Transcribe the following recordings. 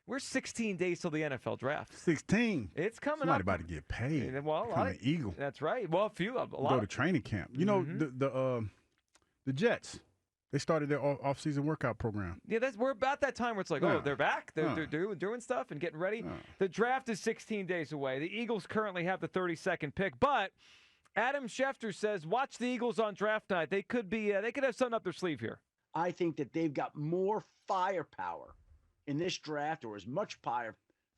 We're 16 days till the NFL draft. 16. It's coming Somebody up. about to get paid. Well, Become an Eagle. That's right. Well, a lot. Go to training camp. You know, the Jets, they started their off-season workout program. Yeah, we're about that time where it's like, they're back. They're doing stuff and getting ready. The draft is 16 days away. The Eagles currently have the 32nd pick, but Adam Schefter says, watch the Eagles on draft night. They could have something up their sleeve here. I think that they've got more firepower in this draft, or as much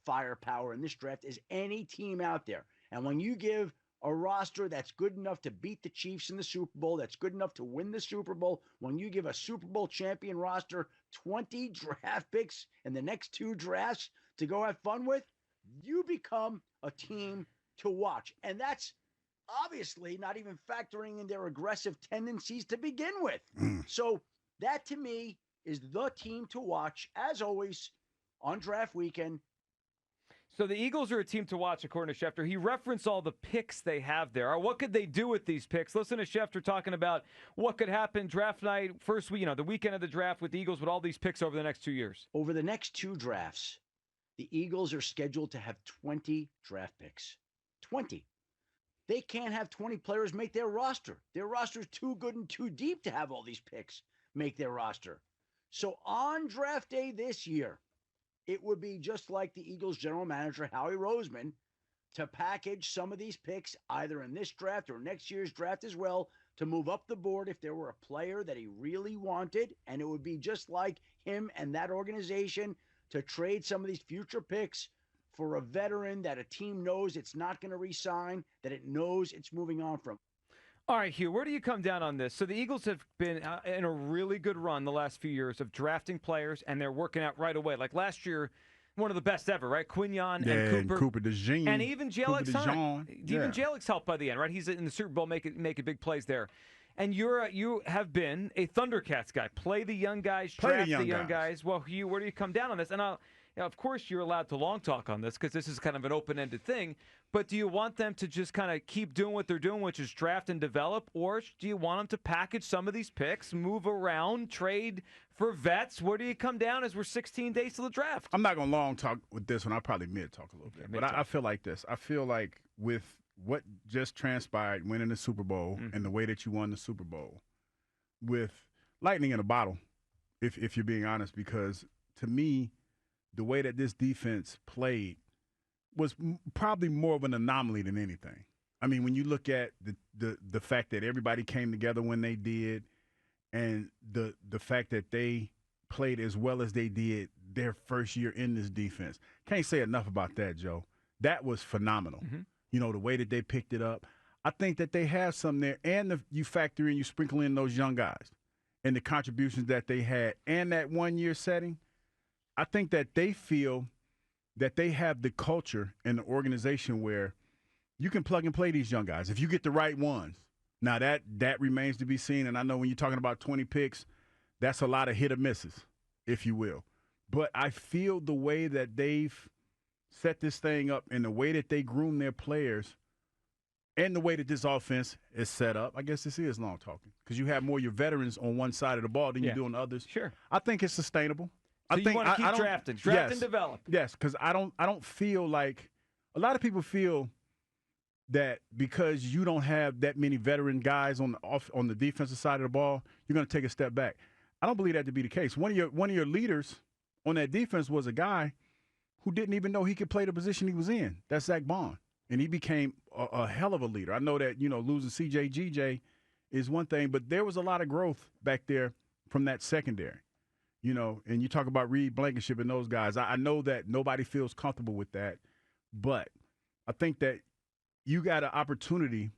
firepower in this draft as any team out there. And when you give a roster that's good enough to beat the Chiefs in the Super Bowl, that's good enough to win the Super Bowl, when you give a Super Bowl champion roster 20 draft picks in the next 2 drafts to go have fun with, you become a team to watch. And that's obviously not even factoring in their aggressive tendencies to begin with. So that, to me, is the team to watch, as always, on draft weekend. So the Eagles are a team to watch, according to Schefter. He referenced all the picks they have there. What could they do with these picks? Listen to Schefter talking about what could happen draft night, first week, the weekend of the draft with the Eagles with all these picks over the next 2 years. Over the next 2 drafts, the Eagles are scheduled to have 20 draft picks. 20. They can't have 20 players make their roster. Their roster is too good and too deep to have all these picks make their roster. So on draft day this year, it would be just like the Eagles general manager, Howie Roseman, to package some of these picks either in this draft or next year's draft as well to move up the board if there were a player that he really wanted. And it would be just like him and that organization to trade some of these future picks for a veteran that a team knows it's not going to re-sign, that it knows it's moving on from. All right, Hugh, where do you come down on this? So the Eagles have been in a really good run the last few years of drafting players, and they're working out right away. Like last year, one of the best ever, right? Quinyon and Cooper DeJean. And even J-Lex Hunt. Even Yeah. J-Lex helped by the end, right? He's in the Super Bowl making big plays there. And you have been a Thundercats guy. Play the young guys, draft the young guys. Well, Hugh, where do you come down on this? And of course, you're allowed to long talk on this because this is kind of an open-ended thing. But do you want them to just kind of keep doing what they're doing, which is draft and develop? Or do you want them to package some of these picks, move around, trade for vets? Where do you come down as we're 16 days to the draft? I'm not going to long talk with this one. I'll probably mid-talk a little bit. But I feel like this. I feel like with what just transpired, winning the Super Bowl and the way that you won the Super Bowl, with lightning in a bottle, if you're being honest, because to me, the way that this defense played was probably more of an anomaly than anything. I mean, when you look at the fact that everybody came together when they did, and the fact that they played as well as they did their first year in this defense. Can't say enough about that, Joe. That was phenomenal. You know, the way that they picked it up. I think that they have some there, and you factor in, you sprinkle in those young guys and the contributions that they had and that one-year setting. I think that they feel that they have the culture and the organization where you can plug and play these young guys if you get the right ones. Now, that remains to be seen, and I know when you're talking about 20 picks, that's a lot of hit or misses, if you will. But I feel the way that they've set this thing up and the way that they groom their players and the way that this offense is set up, I guess this is long talking, because you have more of your veterans on one side of the ball than you do on the others. Sure. I think it's sustainable. So you want to keep drafting. Draft and develop. Yes, because I don't feel like – a lot of people feel that because you don't have that many veteran guys on the defensive side of the ball, you're going to take a step back. I don't believe that to be the case. One of your leaders on that defense was a guy who didn't even know he could play the position he was in. That's Zach Bond. And he became a hell of a leader. I know that, losing C.J. G.J. is one thing, but there was a lot of growth back there from that secondary. And you talk about Reed Blankenship and those guys. I know that nobody feels comfortable with that, but I think that you got an opportunity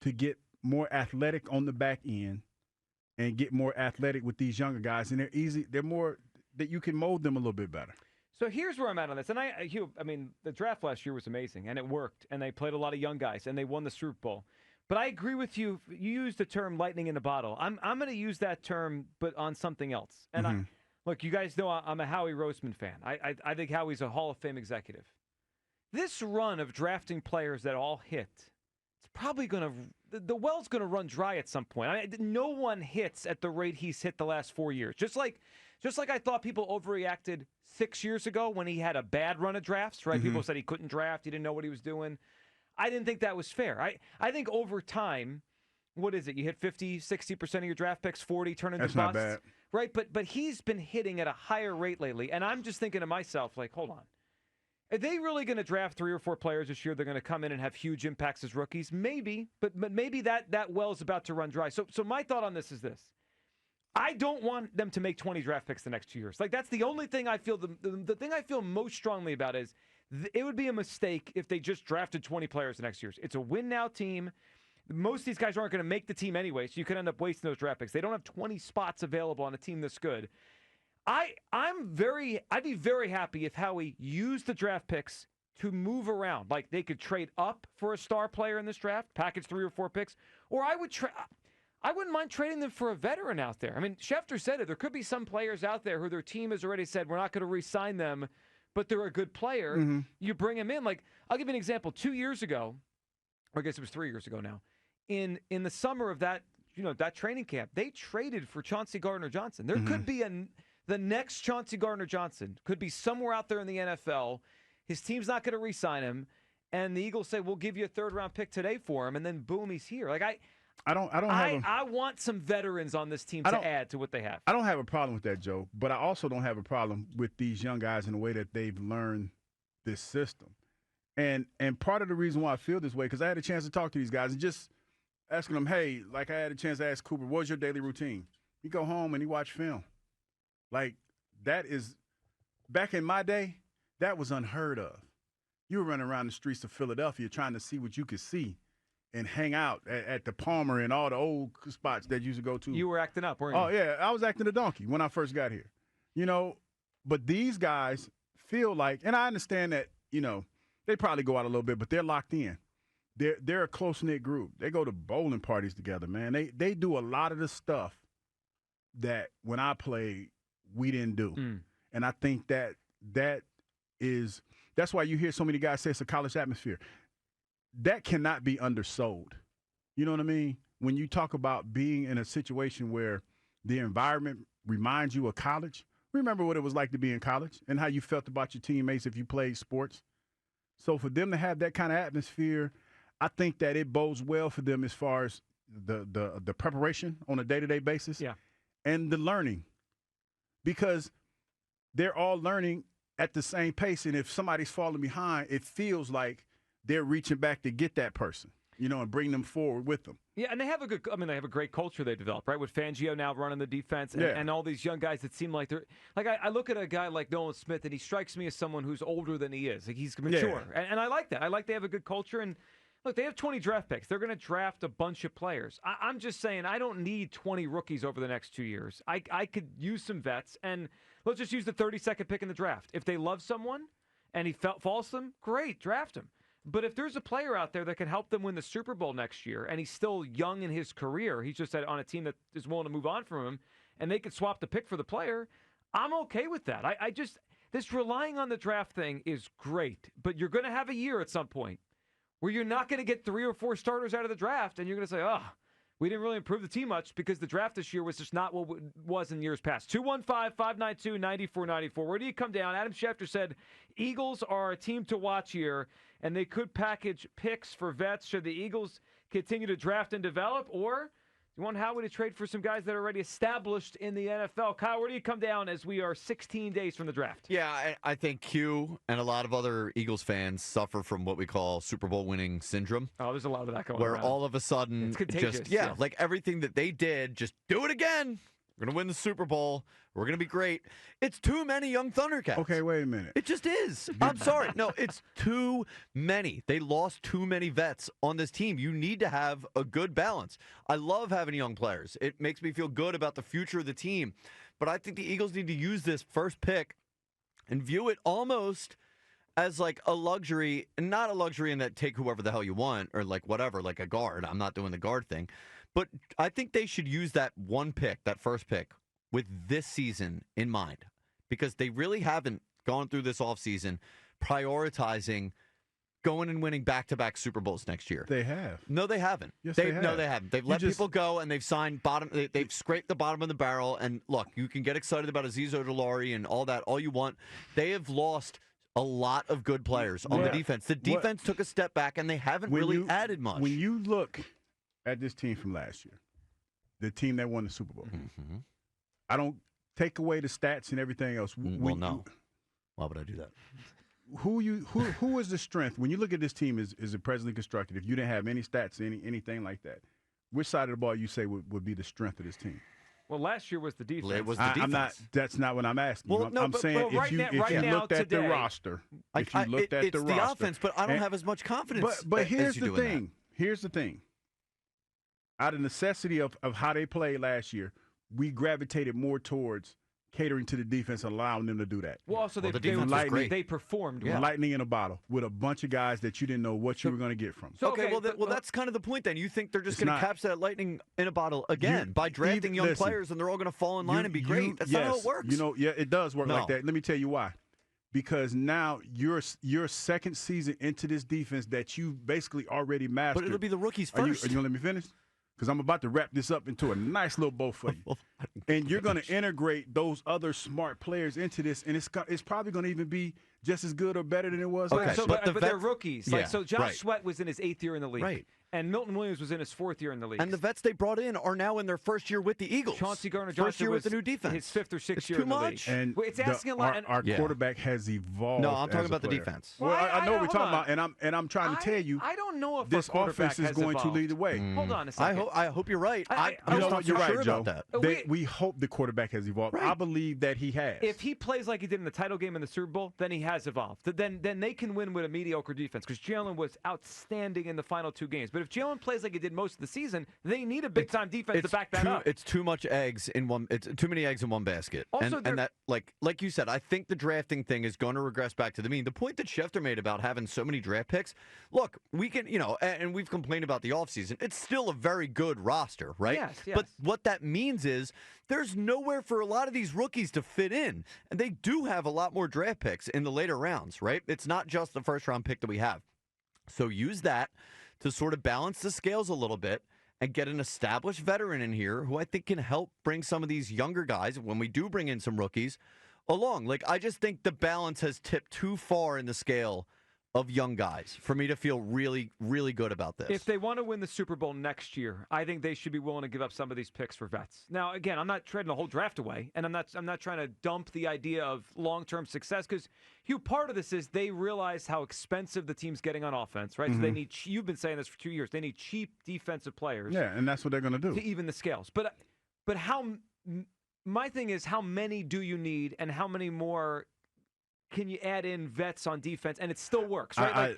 to get more athletic on the back end and get more athletic with these younger guys, and they're more that you can mold them a little bit better. So here's where I'm at on this. And Hugh, the draft last year was amazing, and it worked, and they played a lot of young guys, and they won the Super Bowl. But I agree with you. You used the term lightning in a bottle. I'm going to use that term, but on something else. And look, you guys know I'm a Howie Roseman fan. I think Howie's a Hall of Fame executive. This run of drafting players that all hit, it's probably going to – the well's going to run dry at some point. No one hits at the rate he's hit the last 4 years. Just like Just like I thought people overreacted 6 years ago when he had a bad run of drafts, right? People said he couldn't draft. He didn't know what he was doing. I didn't think that was fair. I think over time, what is it? You hit 50, 60% of your draft picks, 40 turn into busts. That's not bad. Right? But he's been hitting at a higher rate lately. And I'm just thinking to myself, like, hold on. Are they really going to draft 3 or 4 players this year? They're going to come in and have huge impacts as rookies? Maybe, but maybe that well is about to run dry. So my thought on this is this. I don't want them to make 20 draft picks the next 2 years. Like, that's the only thing I feel, the thing I feel most strongly about is it would be a mistake if they just drafted 20 players the next years. It's a win-now team. Most of these guys aren't going to make the team anyway, so you could end up wasting those draft picks. They don't have 20 spots available on a team this good. I'd be very happy if Howie used the draft picks to move around. Like, they could trade up for a star player in this draft, package 3 or 4 picks, or I wouldn't mind trading them for a veteran out there. I mean, Schefter said it. There could be some players out there who their team has already said, we're not going to re-sign them, but they're a good player. You bring them in. Like, I'll give you an example. 2 years ago, or I guess it was 3 years ago now, in the summer of that training camp, they traded for Chauncey Gardner-Johnson. There could be the next Chauncey Gardner-Johnson. Could be somewhere out there in the NFL. His team's not going to re-sign him, and the Eagles say, we'll give you a third-round pick today for him, and then boom, he's here. Like, I want some veterans on this team to add to what they have. I don't have a problem with that, Joe, but I also don't have a problem with these young guys in the way that they've learned this system. And part of the reason why I feel this way, because I had a chance to talk to these guys and just asking them, hey, like I had a chance to ask Cooper, what was your daily routine? You go home and you watch film. Like, that is, back in my day, that was unheard of. You were running around the streets of Philadelphia trying to see what you could see and hang out at the Palmer and all the old spots that you used to go to. You were acting up, weren't you? Oh, yeah. I was acting a donkey when I first got here. But these guys feel like, and I understand that, they probably go out a little bit, but they're locked in. They're a close-knit group. They go to bowling parties together, man. They do a lot of the stuff that when I played, we didn't do. And I think that's why you hear so many guys say it's a college atmosphere. That cannot be undersold. You know what I mean? When you talk about being in a situation where the environment reminds you of college, remember what it was like to be in college and how you felt about your teammates if you played sports. So for them to have that kind of atmosphere, I think that it bodes well for them as far as the preparation on a day-to-day basis and the learning. Because they're all learning at the same pace, and if somebody's falling behind, it feels like they're reaching back to get that person, and bring them forward with them. Yeah, and they have a great culture they developed, right? With Fangio now running the defense and all these young guys that seem like they're – like I look at a guy like Nolan Smith, and he strikes me as someone who's older than he is. Like, he's mature. Yeah. And I like that. I like they have a good culture. And, look, they have 20 draft picks. They're going to draft a bunch of players. I'm just saying I don't need 20 rookies over the next 2 years. I could use some vets, and let's just use the 32nd pick in the draft. If they love someone and he falls to them, great, draft him. But if there's a player out there that can help them win the Super Bowl next year, and he's still young in his career, he's just on a team that is willing to move on from him, and they could swap the pick for the player, I'm okay with that. This relying on the draft thing is great, but you're going to have a year at some point where you're not going to get 3 or 4 starters out of the draft, and you're going to say, we didn't really improve the team much because the draft this year was just not what it was in years past. 215-592-9494. Where do you come down? Adam Schefter said Eagles are a team to watch here, and they could package picks for vets should the Eagles continue to draft and develop, or you want Howie to trade for some guys that are already established in the NFL. Kyle, where do you come down as we are 16 days from the draft? Yeah, I think Q and a lot of other Eagles fans suffer from what we call Super Bowl winning syndrome. Oh, there's a lot of that going on. Where all of a sudden, it's contagious. Like everything that they did, just do it again. We're going to win the Super Bowl. We're going to be great. It's too many young Thundercats. Okay, wait a minute. It just is. I'm sorry. No, it's too many. They lost too many vets on this team. You need to have a good balance. I love having young players. It makes me feel good about the future of the team. But I think the Eagles need to use this first pick and view it almost as like a luxury, and not a luxury in that take whoever the hell you want or like whatever, like a guard. I'm not doing the guard thing. But I think they should use that one pick, that first pick, with this season in mind, because they really haven't gone through this offseason prioritizing going and winning back-to-back Super Bowls next year. They have. No, they haven't. Yes, they have. No, they haven't. They've let people go, and they've signed bottom. They've scraped the bottom of the barrel. And look, you can get excited about Azeez Ojulari and all that all you want. They have lost a lot of good players on the defense. The defense took a step back, and they haven't really added much. When you look at this team from last year, the team that won the Super Bowl, I don't take away the stats and everything else. No. Why would I do that? Who is the strength when you look at this team is it presently constructed? If you didn't have any stats, anything like that, which side of the ball you say would be the strength of this team? Well, last year was the defense. It was the defense. I'm not. That's not what I'm asking. Well, I'm saying if you looked at the roster, if you looked at the roster, it's the offense, but I don't have as much confidence. But here's the thing. Here's the thing. Out of necessity of how they played last year, we gravitated more towards catering to the defense, allowing them to do that. Well, also the defense was great. They performed well. Lightning in a bottle with a bunch of guys that you didn't know what you were going to get from. Okay, well, that's kind of the point then. You think they're just going to capture that lightning in a bottle again by drafting young players and they're all going to fall in line and be great. That's not how it works. It does work like that. Let me tell you why. Because now you're second season into this defense that you basically already mastered. But it'll be the rookies first. Are you going to let me finish? Because I'm about to wrap this up into a nice little bow for you. And you're going to integrate those other smart players into this, and it's probably going to even be just as good or better than it was last year. But they're rookies. Yeah, so Josh Sweat was in his 8th year in the league. Right. And Milton Williams was in his 4th year in the league. And the vets they brought in are now in their first year with the Eagles. Chauncey Gardner-Johnson first year with the new defense. His 5th or 6th year too in the much. league. And it's asking a lot. Our quarterback has evolved. No, I'm talking about the player. defense. Well, I know what we're talking about, and I'm trying to tell you. I don't know if this offense is going to lead the way. Hold on a second. I hope you're right. You're right, Joe. About that. We hope the quarterback has evolved. Right. I believe that he has. If he plays like he did in the title game in the Super Bowl, then he has evolved. Then they can win with a mediocre defense because Jalen was outstanding in the final 2 games. But if Jalen plays like he did most of the season, they need a big-time defense to back that up. It's too much eggs in one. It's too many eggs in one basket. Also, and that, like you said, I think the drafting thing is going to regress back to the mean. The point that Schefter made about having so many draft picks, look, we can, and we've complained about the offseason. It's still a very good roster, right? Yes. But what that means is there's nowhere for a lot of these rookies to fit in, and they do have a lot more draft picks in the later rounds, right? It's not just the first-round pick that we have. So use that to sort of balance the scales a little bit and get an established veteran in here who I think can help bring some of these younger guys, when we do bring in some rookies, along. I just think the balance has tipped too far in the scale of young guys for me to feel really, really good about this. If they want to win the Super Bowl next year, I think they should be willing to give up some of these picks for vets. Now, again, I'm not trading the whole draft away, and I'm not trying to dump the idea of long-term success because part of this is they realize how expensive the team's getting on offense, right? So they need. You've been saying this for 2 years. They need cheap defensive players. Yeah, and that's what they're going to do to even the scales. But how? My thing is, how many do you need, and how many more can you add in vets on defense and it still works, right?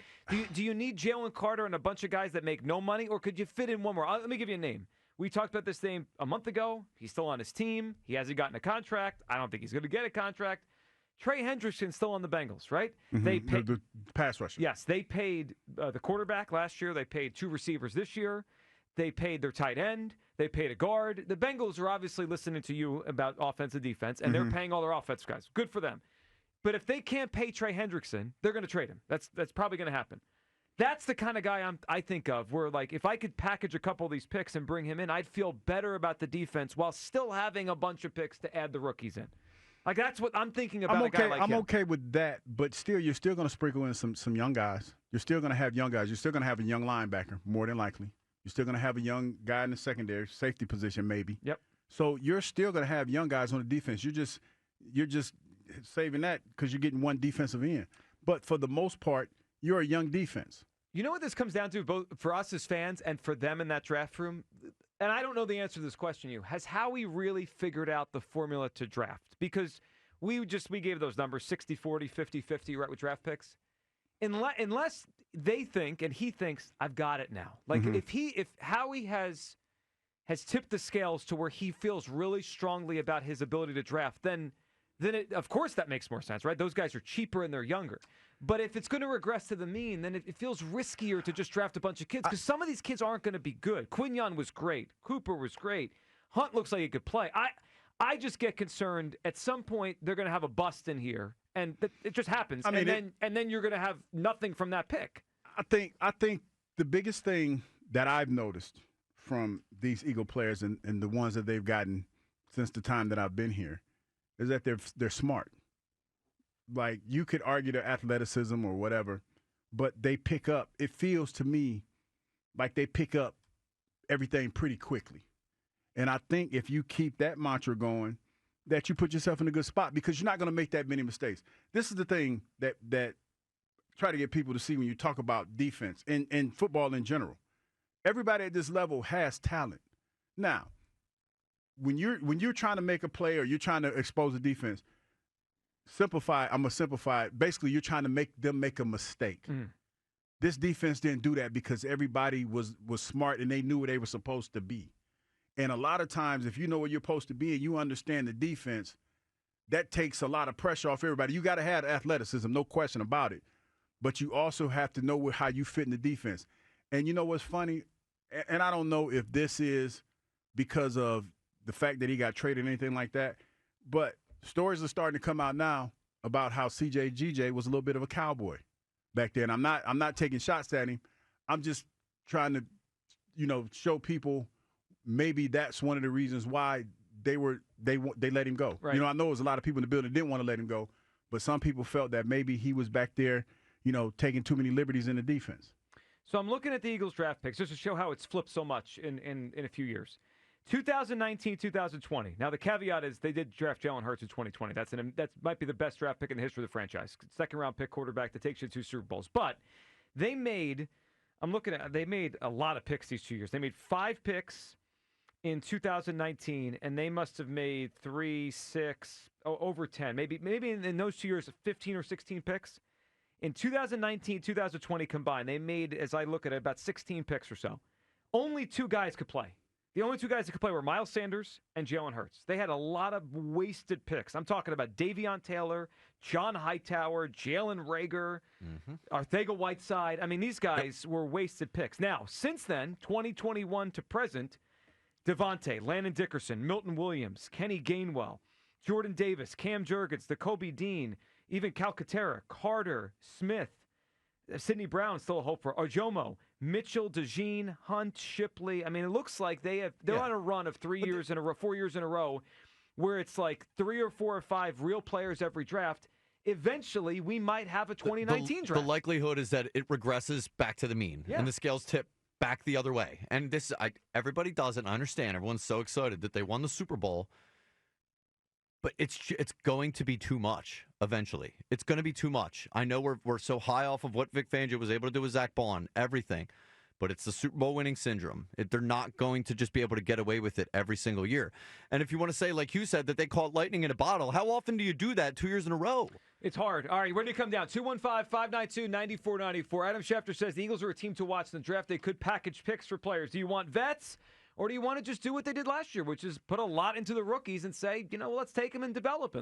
Do you need Jalen Carter and a bunch of guys that make no money, or could you fit in one more? Let me give you a name. We talked about this name a month ago. He's still on his team. He hasn't gotten a contract. I don't think he's going to get a contract. Trey Hendrickson's still on the Bengals, right? They paid the pass rusher. Yes, they paid the quarterback last year. They paid 2 receivers this year. They paid their tight end. They paid a guard. The Bengals are obviously listening to you about offense and defense, and they're paying all their offensive guys. Good for them. But if they can't pay Trey Hendrickson, they're going to trade him. That's probably going to happen. That's the kind of guy I think of where, if I could package a couple of these picks and bring him in, I'd feel better about the defense while still having a bunch of picks to add the rookies in. That's what I'm thinking about. I'm okay with that, but still, you're still going to sprinkle in some young guys. You're still going to have young guys. You're still going to have a young linebacker, more than likely. You're still going to have a young guy in the secondary, safety position maybe. Yep. So you're still going to have young guys on the defense. You're just saving that because you're getting one defensive end. But for the most part, you're a young defense. You know what this comes down to, both for us as fans and for them in that draft room? And I don't know the answer to this question, has Howie really figured out the formula to draft? Because we gave those numbers, 60-40, 50-50, right, with draft picks. Unless they think, and he thinks, I've got it now. If Howie has tipped the scales to where he feels really strongly about his ability to draft, then of course that makes more sense, right? Those guys are cheaper and they're younger. But if it's going to regress to the mean, then it feels riskier to just draft a bunch of kids because some of these kids aren't going to be good. Quinyon was great. Cooper was great. Hunt looks like he could play. I just get concerned at some point they're going to have a bust in here, and it just happens. And then you're going to have nothing from that pick. I think the biggest thing that I've noticed from these Eagle players and the ones that they've gotten since the time that I've been here is that they're smart. Like, you could argue their athleticism or whatever, but they pick up. It feels to me like they pick up everything pretty quickly. And I think if you keep that mantra going, that you put yourself in a good spot, because you're not going to make that many mistakes. This is the thing that try to get people to see when you talk about defense and football in general. Everybody at this level has talent. Now, when you're trying to make a play or you're trying to expose a defense, I'm going to simplify it. Basically, you're trying to make them make a mistake. Mm. This defense didn't do that because everybody was smart and they knew where they were supposed to be. And a lot of times, if you know where you're supposed to be and you understand the defense, that takes a lot of pressure off everybody. You got to have athleticism, no question about it. But you also have to know how you fit in the defense. And you know what's funny? And I don't know if this is because of the fact that he got traded or anything like that, but stories are starting to come out now about how CJ was a little bit of a cowboy back then. I'm not taking shots at him. I'm just trying to, show people maybe that's one of the reasons why they let him go. Right. I know there's a lot of people in the building that didn't want to let him go, but some people felt that maybe he was back there, taking too many liberties in the defense. So I'm looking at the Eagles draft picks just to show how it's flipped so much in a few years. 2019, 2020. Now, the caveat is they did draft Jalen Hurts in 2020. That might be the best draft pick in the history of the franchise. Second-round pick quarterback that takes you to 2 Super Bowls. But they made a lot of picks these 2 years. They made 5 picks in 2019, and they must have made 3, 6, over 10. Maybe in those 2 years, 15 or 16 picks. In 2019, 2020 combined, they made, as I look at it, about 16 picks or so. Only 2 guys could play. The only 2 guys that could play were Miles Sanders and Jalen Hurts. They had a lot of wasted picks. I'm talking about Davion Taylor, John Hightower, Jalen Reagor, Arcega-Whiteside. I mean, these guys were wasted picks. Now, since then, 2021 to present, Devontae, Landon Dickerson, Milton Williams, Kenny Gainwell, Jordan Davis, Cam Jurgens, Nakobe Dean, even Calcaterra, Carter, Smith, Sidney Brown, still a hope for Ojomo, Mitchell, DeJean, Hunt, Shipley. I mean, it looks like they're on a run of 4 years in a row, where it's like 3 or 4 or 5 real players every draft. Eventually, we might have a 2019 draft. The likelihood is that it regresses back to the mean, and the scales tip back the other way. And everybody does it, and I understand. Everyone's so excited that they won the Super Bowl. But it's going to be too much eventually. It's going to be too much. I know we're so high off of what Vic Fangio was able to do with Zach Bond, everything. But it's the Super Bowl winning syndrome. They're not going to just be able to get away with it every single year. And if you want to say, like you said, that they caught lightning in a bottle, how often do you do that 2 years in a row? It's hard. All right, where do you come down? 215-592-9494. Adam Schefter says the Eagles are a team to watch in the draft. They could package picks for players. Do you want vets? Or do you want to just do what they did last year, which is put a lot into the rookies and say, let's take them and develop them?